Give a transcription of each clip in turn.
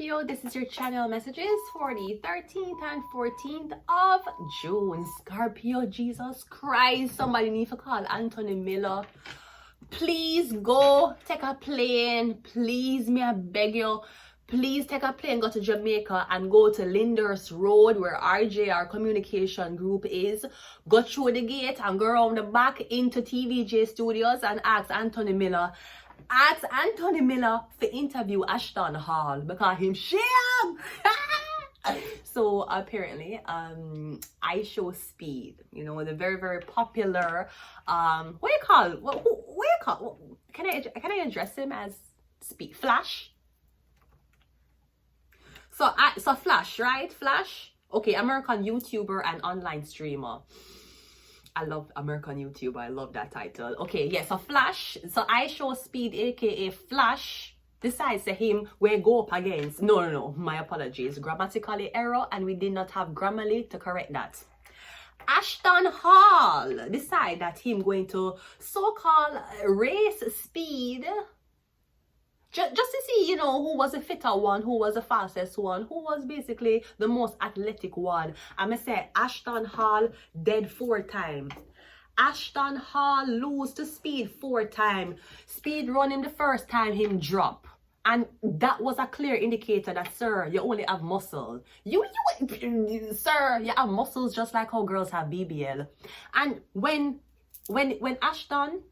Scorpio, this is your channel messages for the 13th and 14th of June. Scorpio, Jesus Christ, somebody need to call Anthony Miller. Please go take a plane. Please, me I beg you. Please take a plane, go to Jamaica and go to Lyndhurst Road where RJ, our communication group, is. Go through the gate and go around the back into TVJ Studios and ask Anthony Miller. Ask Anthony Miller for interview Ashton Hall because him sham. So apparently, I Show Speed, you know, the very popular what you call can I address him as Speed Flash? So Flash, right? Flash. Okay, American YouTuber and online streamer. I love American YouTuber. I love that title. Okay, yeah, so Flash. So I Show Speed, aka Flash, decides to him we go up against. No, my apologies. Grammatically error, and we did not have Grammarly to correct that. Ashton Hall decide that him going to so-called race Speed. Just to see, you know, who was the fitter one, who was the fastest one, who was basically the most athletic one. I'm going to say Ashton Hall dead 4 times. Ashton Hall lose to Speed 4 times. Speed run him the first time, him drop. And that was a clear indicator that, sir, you only have muscle. Sir, you have muscles just like how girls have BBL. And when Ashton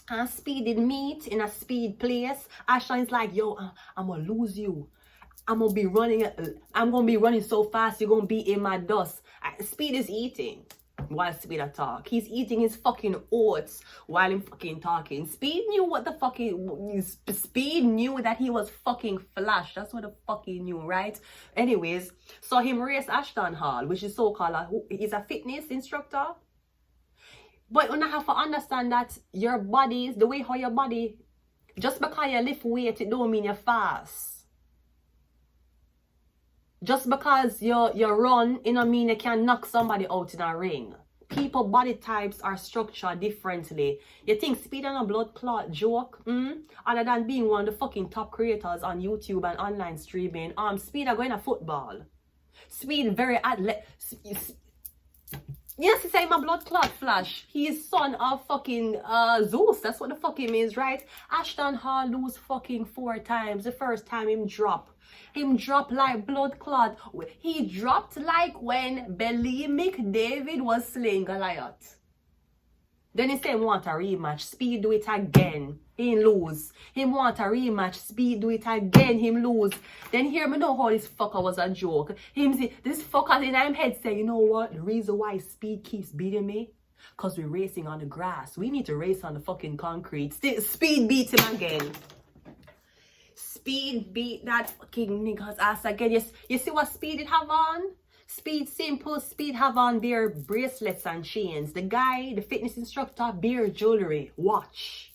and Speed did meet in a Speed place, Ashton is like, yo, I'm gonna lose you. I'm gonna be running so fast, you're gonna be in my dust. Speed is eating while Speed talk. He's eating his fucking oats while him fucking talking. Speed knew what the fucking Speed knew that he was fucking Flash. That's what the fuck he knew, right? Anyways, so him race Ashton Hall, which is so-called he's a fitness instructor. But you have to understand that your body, the way how your body, just because you lift weight, it don't mean you're fast. Just because you run, it don't mean you can knock somebody out in a ring. People body types are structured differently. You think Speed and a blood clot joke? Other than being one of the fucking top creators on YouTube and online streaming, Speed are going to football. Speed very athletic. Yes, he's saying my blood clot Flash. He is son of fucking Zeus. That's what the fuck he means, right? Ashton Hall lose fucking 4 times. The first time him drop like blood clot. He dropped like when Belly McDavid was slaying Goliath. Then he say want a rematch. Speed do it again. He lose. Him want a rematch. Speed do it again. Him lose. Then hear me know how this fucker was a joke. Him see this fucker in him head say, you know what? The reason why Speed keeps beating me? Cause we're racing on the grass. We need to race on the fucking concrete. Speed beat him again. Speed beat that fucking nigga's ass again. You see what Speed did have on? Speed simple. Speed have on their bracelets and chains. The guy, the fitness instructor, beer jewelry, watch.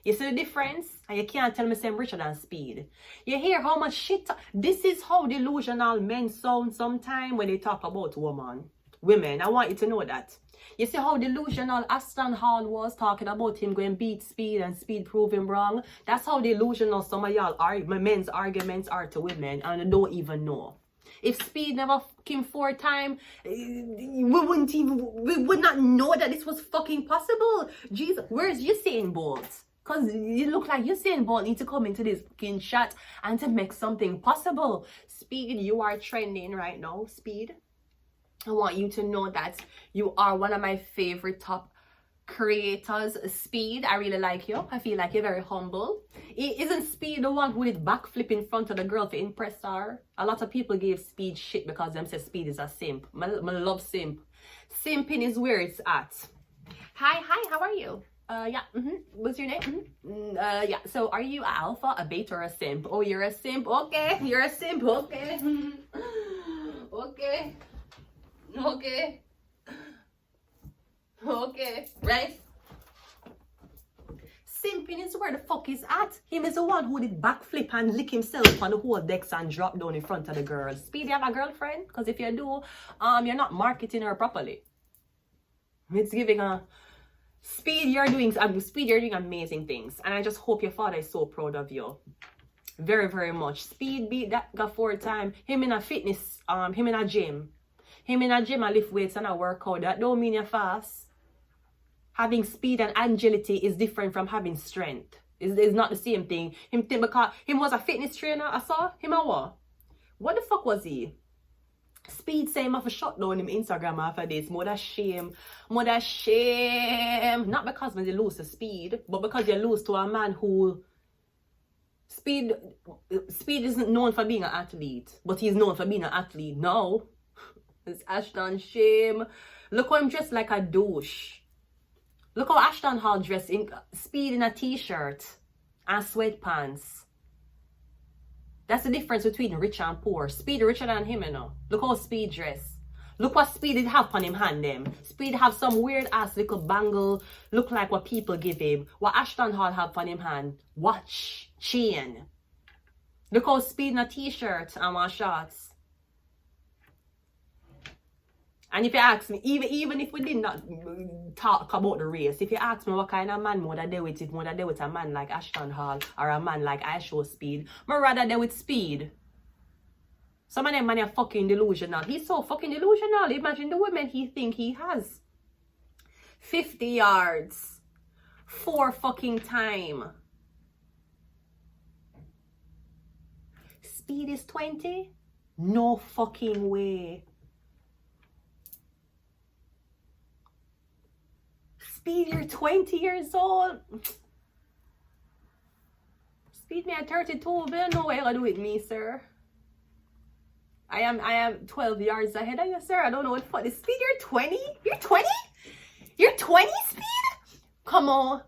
You see the difference? And you can't tell me I'm richer than Speed. You hear how much shit. This is how delusional men sound sometimes when they talk about women. I want you to know that. You see how delusional Ashton Hall was talking about him going beat Speed and Speed prove him wrong? That's how delusional some of y'all men's arguments are to women, and I don't even know. If Speed never came 4 times, we would not know that this was fucking possible. Jesus, where's Usain Bolt? Because you look like Usain Bolt need to come into this fucking chat and to make something possible. Speed, you are trending right now, Speed. I want you to know that you are one of my favorite top creators. Speed, I really like you. I feel like you're very humble. Isn't Speed the one who did backflip in front of the girl to impress her? A lot of people gave Speed shit because them say Speed is a simp. I love simp. Simping is where it's at. Hi, how are you? Yeah, what's your name? Yeah, so are you an alpha, a beta, or a simp? Oh, you're a simp. Okay, you're a simp. Okay. Okay, right? Simping is where the fuck is at. Him is the one who did backflip and lick himself on the whole decks and drop down in front of the girls. Speed, you have a girlfriend? Because if you do, you're not marketing her properly. It's giving a Speed, you're doing amazing things, and I just hope your father is so proud of you. Very, very much. Speed beat that guy 4 times. Him in a fitness, him in a gym. Him in a gym, I lift weights and I work out. That don't mean you're fast. Having speed and agility is different from having strength. It's not the same thing. Him think because him was a fitness trainer, I saw him a what? What the fuck was he? Speed say him have a shut down him Instagram after this. Mother shame. Mother shame. Not because when you lose to speed, but because you lose to a man who Speed isn't known for being an athlete, but he's known for being an athlete. No. It's Ashton shame. Look how I'm dressed like a douche. Look how Ashton Hall dressed in Speed in a t-shirt and sweatpants. That's the difference between rich and poor. Speed richer than him, you know. Look how Speed dress. Look what Speed did have on him hand them. Speed have some weird ass little bangle. Look like what people give him. What Ashton Hall have on him hand. Watch. Chain. Look how Speed in a t-shirt and one shorts. And if you ask me, even if we did not talk about the race, if you ask me what kind of man would I deal with, if would I deal with a man like Ashton Hall or a man like I Show Speed, I'd rather deal with Speed. Some of them man are fucking delusional. He's so fucking delusional. Imagine the women he think he has. 50 yards. 4 fucking time. Speed is 20? No fucking way. Speed, you're 20 years old. Speed, me at 32, but no way you're gonna do with me, sir. I am 12 yards ahead of you, sir. I don't know what fuck is Speed. You're 20? You're 20? You're 20, Speed? Come on.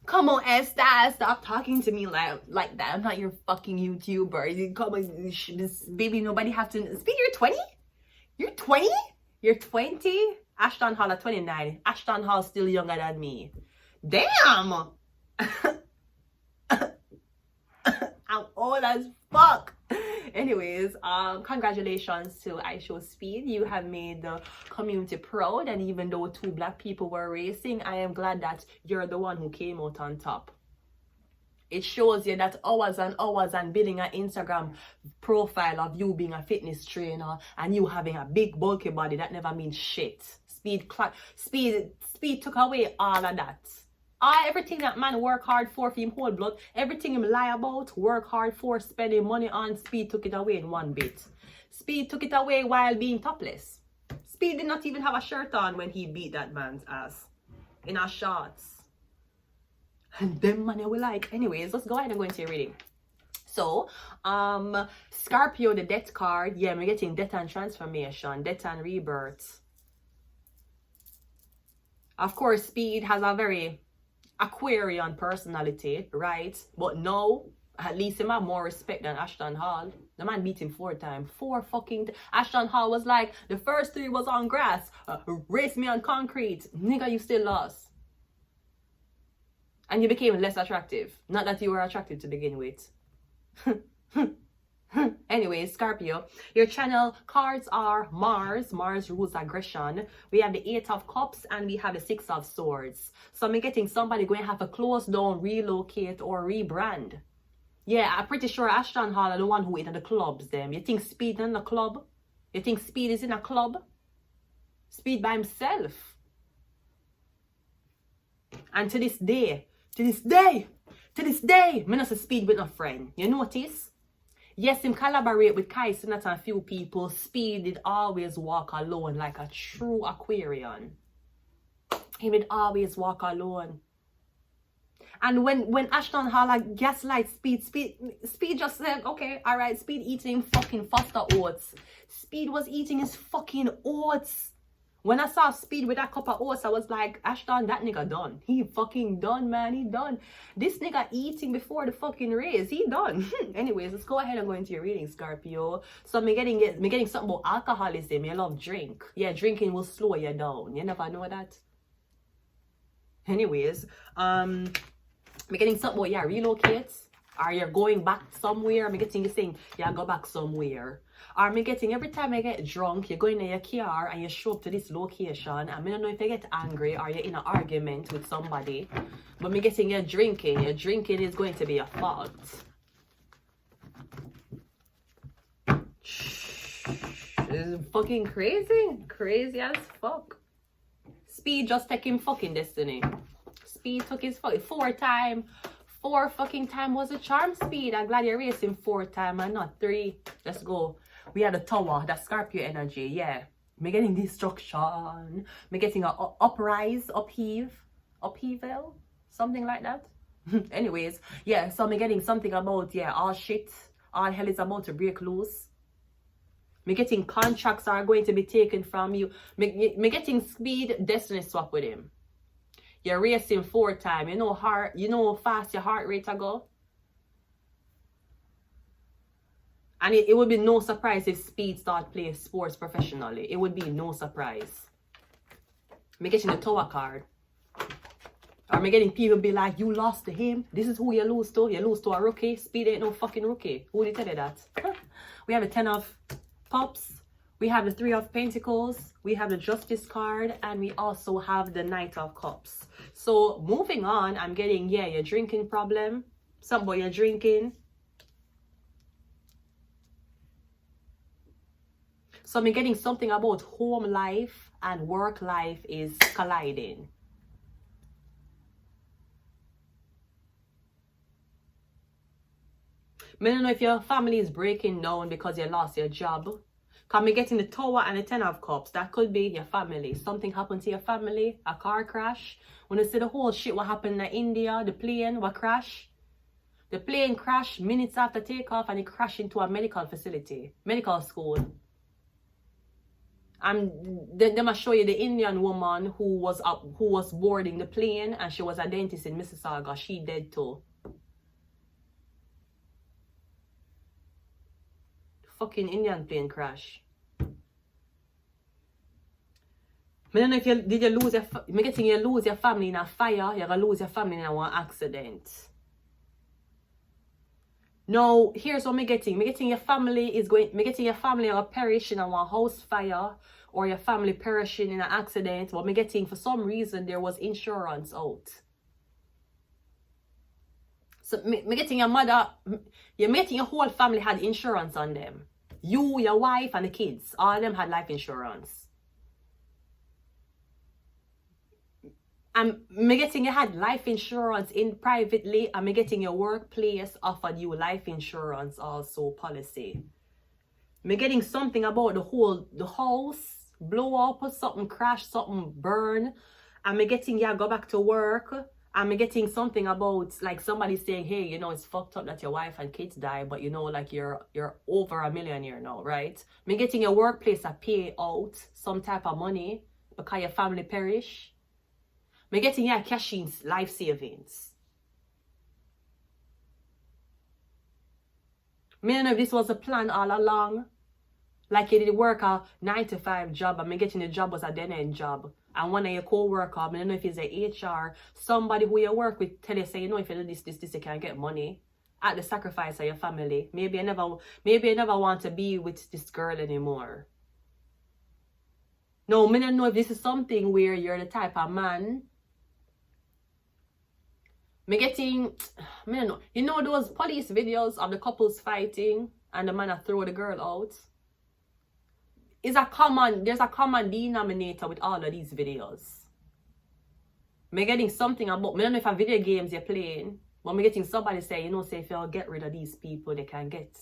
Come on, Esther. Stop talking to me like that. I'm not your fucking YouTuber. You come on, this baby, nobody have to. Speed, you're 20? You're 20? You're 20? Ashton Hall at 29. Ashton Hall still younger than me. Damn! I'm old as fuck. Anyways, congratulations to I Show Speed. You have made the community proud, and even though 2 black people were racing, I am glad that you're the one who came out on top. It shows you that hours and hours and building an Instagram profile of you being a fitness trainer and you having a big bulky body, that never means shit. Speed took away all of that. Everything that man work hard for him whole blood, everything him lie about, work hard for, spending money on, Speed took it away in one bit. Speed took it away while being topless. Speed did not even have a shirt on when he beat that man's ass. In our shorts. And them money we like. Anyways, let's go ahead and go into your reading. So, Scorpio, the death card. Yeah, we're getting death and transformation, death and rebirth. Of course, Speed has a very Aquarian personality, right? But no, at least him have more respect than Ashton Hall. The man beat him 4 times. 4 fucking Ashton Hall was like, the first 3 was on grass. Race me on concrete. Nigga, you still lost. And you became less attractive. Not that you were attractive to begin with. Anyways, Scorpio, your channel cards are Mars. Mars rules aggression. We have the 8 of Cups and we have the 6 of Swords. So I'm getting somebody going to have to close down, relocate, or rebrand. Yeah, I'm pretty sure Ashton Hall are the one who ate at the clubs. Them. You think Speed in a club? You think Speed is in a club? Speed by himself. And to this day, me not say Speed with no friend. You notice? Yes, him collaborate with Kai Sinat and a few people. Speed did always walk alone like a true Aquarian. He would always walk alone. And when Ashton Hall gaslight Speed just said, okay, all right, Speed eating fucking Foster oats. Speed was eating his fucking oats. When I saw Speed with that cup of oats, I was like, Ashton, that nigga done. He fucking done, man. He done. This nigga eating before the fucking race. He done. Anyways, let's go ahead and go into your reading, Scorpio. So me getting something about alcoholism. You love drink. Yeah, drinking will slow you down. You never know that. Anyways, me getting something about, yeah, relocate. Or you're going back somewhere. Me getting you saying, yeah, go back somewhere. Or me getting every time I get drunk, you go in your car and you show up to this location, and I don't know if you get angry or you're in an argument with somebody, but me getting you drinking. Your drinking is going to be a fault. This is fucking crazy. Crazy as fuck. Speed just take him fucking destiny. Speed took his fucking 4 fucking time was a charm. Speed. I'm glad you're racing 4 time and not 3. Let's go. We had a tower. That Scorpio energy. Yeah. Me getting destruction. Me getting a uprise, upheaval. Something like that. Anyways. Yeah. So me getting something about, yeah, all shit. All hell is about to break loose. Me getting contracts are going to be taken from you. Me getting speed destiny swap with him. You're racing 4 time. You know how fast your heart rate to go. And it would be no surprise if Speed start playing sports professionally. It would be no surprise. Me getting the tower card. Or me getting people be like, you lost to him. This is who you lose to. You lose to a rookie. Speed ain't no fucking rookie. Who did tell you that? We have a 10 of Cups. We have the 3 of Pentacles. We have the Justice card. And we also have the Knight of Cups. So moving on, I'm getting, yeah, your drinking problem. Somebody you're drinking. So I'm getting something about home life and work life is colliding. I don't know if your family is breaking down because you lost your job. Because I'm getting the Tower and the 10 of Cups. That could be your family. Something happened to your family. A car crash. When you see the whole shit what happened in India, the plane what crashed. The plane crashed minutes after takeoff and it crashed into a medical facility. Medical school. And then I show you the Indian woman who was boarding the plane and she was a dentist in Mississauga. She dead too. Fucking Indian plane crash. I don't know if you lose your you lose your family in a fire, you're gonna lose your family in a one accident. Now, here's what I'm getting. I'm getting your family is going. I'm getting your family will perish in a one house fire, or your family perishing in an accident. But I'm getting for some reason there was insurance out. So I'm getting your mother. You're getting your whole family had insurance on them. You, your wife, and the kids. All of them had life insurance. I'm getting you had life insurance in privately. I'm getting your workplace offered you life insurance also policy. I'm getting something about the house blow up or something crash, something burn. I'm getting you go back to work. I'm getting something about like somebody saying, hey, you know, it's fucked up that your wife and kids die, but you know, like you're over a millionaire now, right? I'm getting your workplace a pay out some type of money because your family perish. I'm getting your cash in life savings. I don't know if this was a plan all along. Like you did work a 9-to-5 job, and getting the job was a dead-end job. And one of your co-worker, I don't know if it's a HR, somebody who you work with tell you, say, you know, if you do this, you can get money at the sacrifice of your family. Maybe you never want to be with this girl anymore. No, I don't know if this is something where you're the type of man. Me getting, I don't know. You know those police videos of the couples fighting and the man throw the girl out? There's a common denominator with all of these videos. Me getting something about, I don't know if a video games you're playing, but me getting somebody say, you know, say if you get rid of these people, they can get.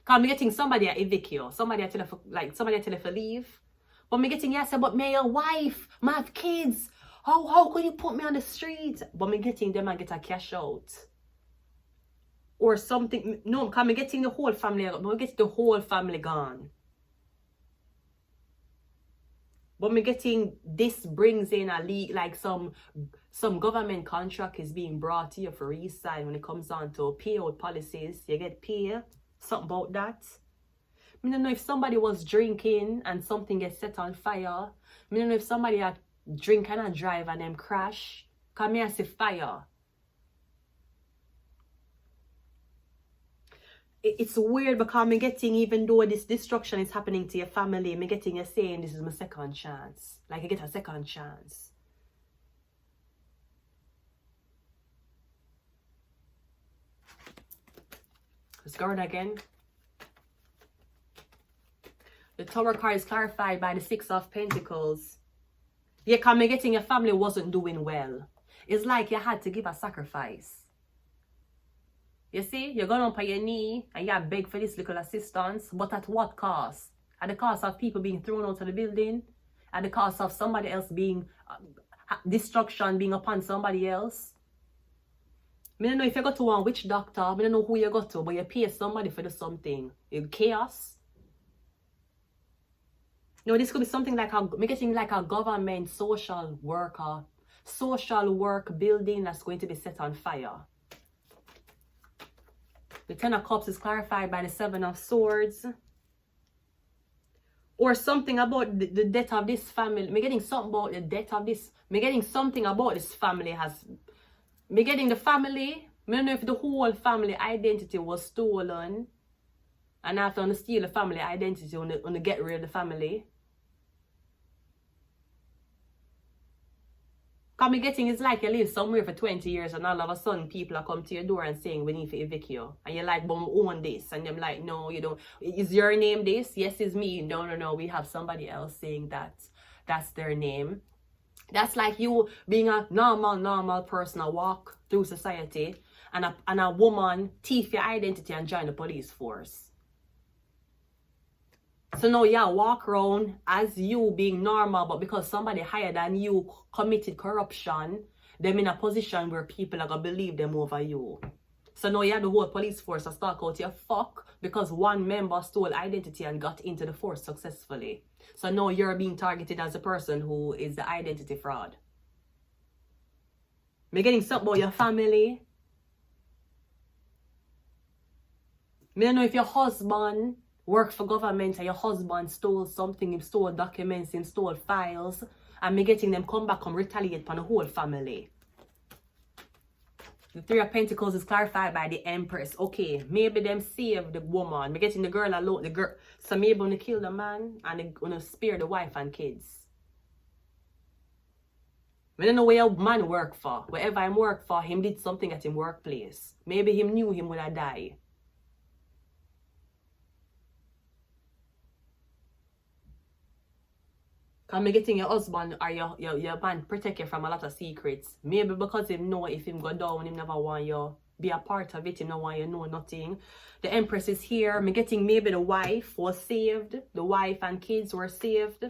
Cause me getting somebody at evict you, somebody at tell you to leave. But me getting say, but me your wife, I have kids. How could you put me on the street? But me getting them and get a cash out. Or something. No, because me getting the whole family. Me getting the whole family gone. But me getting this brings in a leak, like some government contract is being brought to you for re-sign when it comes on to payout policies. You get paid. Something about that. I don't know if somebody was drinking and something gets set on fire. I don't know if somebody had drink and a drive and them crash. Come here, see fire. It's weird because I'm getting, even though this destruction is happening to your family, I'm getting you saying this is my second chance. Like you get a second chance. Let's go on again. Tower card is clarified by the Six of Pentacles. Yeah, because me getting your family wasn't doing well. It's like you had to give a sacrifice. You see, you're going up on your knee and you beg for this little assistance, but at what cost? At the cost of people being thrown out of the building? At the cost of somebody else being, destruction being upon somebody else? I don't know if you go to one witch doctor, I don't know who you go to, but you pay somebody for do something. In chaos. No, this could be something like me getting like a government social worker, social work building that's going to be set on fire. The Ten of Cups is clarified by the Seven of Swords. Or something about the death of this family. Me getting something about the death of this. Me getting something about this family has. Me getting the family. I don't know if the whole family identity was stolen. And after to steal the family identity, on to get rid of the family. Because me getting it's like you live somewhere for 20 years and all of a sudden people are come to your door and saying we need to evict you. And you're like, but we own this. And them like, no, you don't. Is your name this? Yes, it's me. No. We have somebody else saying that that's their name. That's like you being a normal person, a walk through society and a woman thief your identity and join the police force. So now you walk around as you being normal, but because somebody higher than you committed corruption, them in a position where people are going to believe them over you. So now you have the whole police force to start out your fuck because one member stole identity and got into the force successfully. So now you're being targeted as a person who is the identity fraud. Me getting something about your family. Me don't know if your husband work for government and your husband stole something, he stole documents, he stole files, and me getting them come back and retaliate upon the whole family. The Three of Pentacles is clarified by the Empress. Okay, maybe them save the woman. Me getting the girl alone, the girl. So maybe gonna kill the man and they gonna spare the wife and kids. I don't know where your man work for. Wherever him work for, him did something at him workplace. Maybe him knew him would have died. Because me getting your husband or your man protect you from a lot of secrets. Maybe because him know if him go down, him never want you be a part of it, him no want you know nothing. The Empress is here. Me getting maybe the wife was saved. The wife and kids were saved.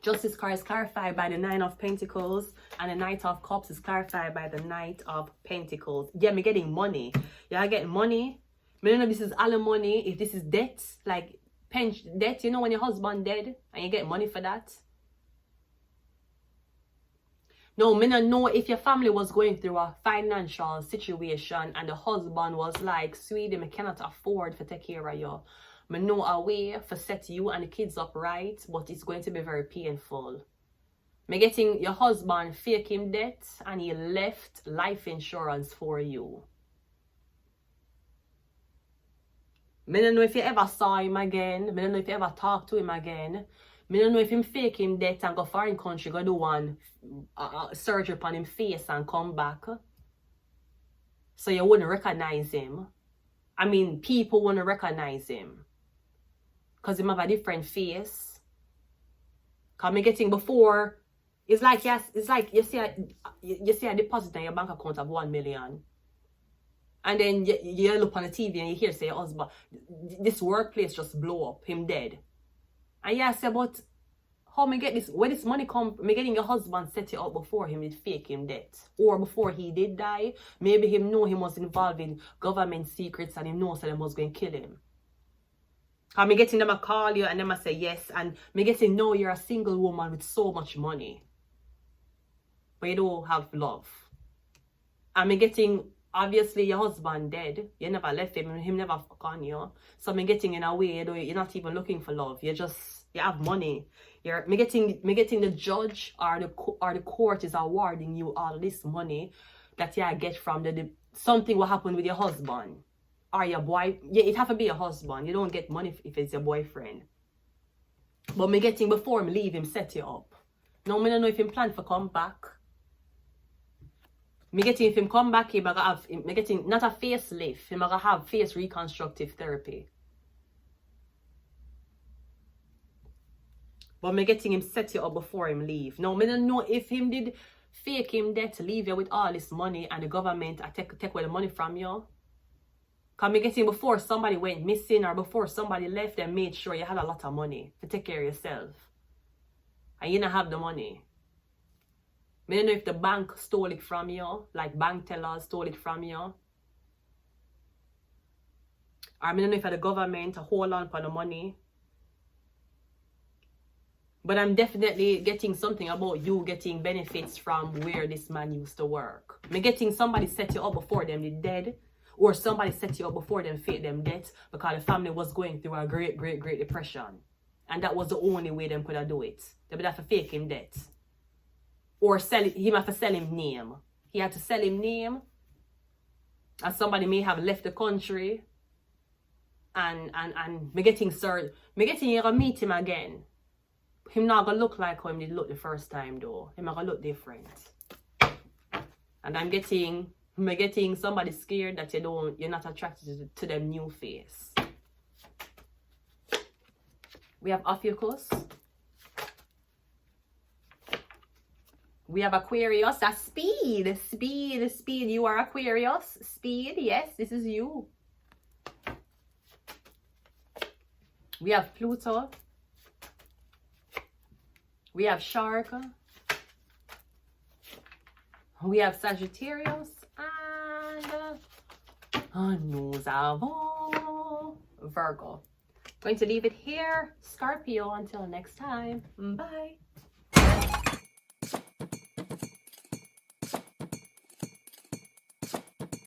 Justice card is clarified by the Nine of Pentacles. And the Knight of Cups is clarified by the Knight of Pentacles. Yeah, me getting money. Yeah, I get money. I don't know if this is alimony, if this is debt, like pension debt, you know, when your husband dead and you get money for that. No, me not know if your family was going through a financial situation and the husband was like, sweetie, me cannot afford to take care of you. Me know a way for set you and the kids up right, but it's going to be very painful. Me getting your husband fake him debt and he left life insurance for you. I don't know if you ever saw him again. I don't know if you ever talked to him again. I don't know if him fake him death and go foreign country, go do one surgery upon him face and come back. So you wouldn't recognize him. I mean, people wouldn't recognize him. Because him have a different face. Because me getting before, it's like, yes, it's like you see a deposit in your bank account of 1 million. And then you look on the TV and you hear say your husband, this workplace just blow up, him dead. And you say, but how me get this, where this money come, me getting your husband set you up before him did fake him death. Or before he did die, maybe him know him was involved in government secrets and him know so them was going to kill him. And me getting them a call you and them a say yes. And me getting know you're a single woman with so much money. But you don't have love. And me getting, obviously your husband dead, you never left him never fuck on you. So me getting in a way, you're not even looking for love, you have money. Me getting the judge or the court is awarding you all this money that you get from the something will happen with your husband or your boy. Yeah, it have to be your husband. You don't get money if it's your boyfriend. But me getting before him leave him set you up. Now me don't know if him plan for come back. Me getting if him come back, he gonna have me getting not a facelift, he gonna have face reconstructive therapy. But me getting him set you up before him leave. Now, me don't know if him did fake him debt to leave you with all this money and the government take away the money from you. Cause me getting before somebody went missing or before somebody left and made sure you had a lot of money to take care of yourself. And you don't have the money. Me don't know if the bank stole it from you, like bank tellers stole it from you. Or I don't know if the government hold on for the money. But I'm definitely getting something about you getting benefits from where this man used to work. Me getting somebody set you up before them they dead. Or somebody set you up before them fake them debt because the family was going through a great depression. And that was the only way them could have do it. They would have to fake him debt. Or him have to sell him name. He had to sell him name. And somebody may have left the country. And me getting you gonna meet him again. Him not gonna look like how him did look the first time though. Him not gonna look different. And I'm getting somebody scared that you're not attracted to them new face. We have Ophiuchus. We have Aquarius. That's speed. Speed. You are Aquarius. Speed. Yes, this is you. We have Pluto. We have Shark. We have Sagittarius. And nous avons Virgo. Going to leave it here. Scorpio until next time. Bye.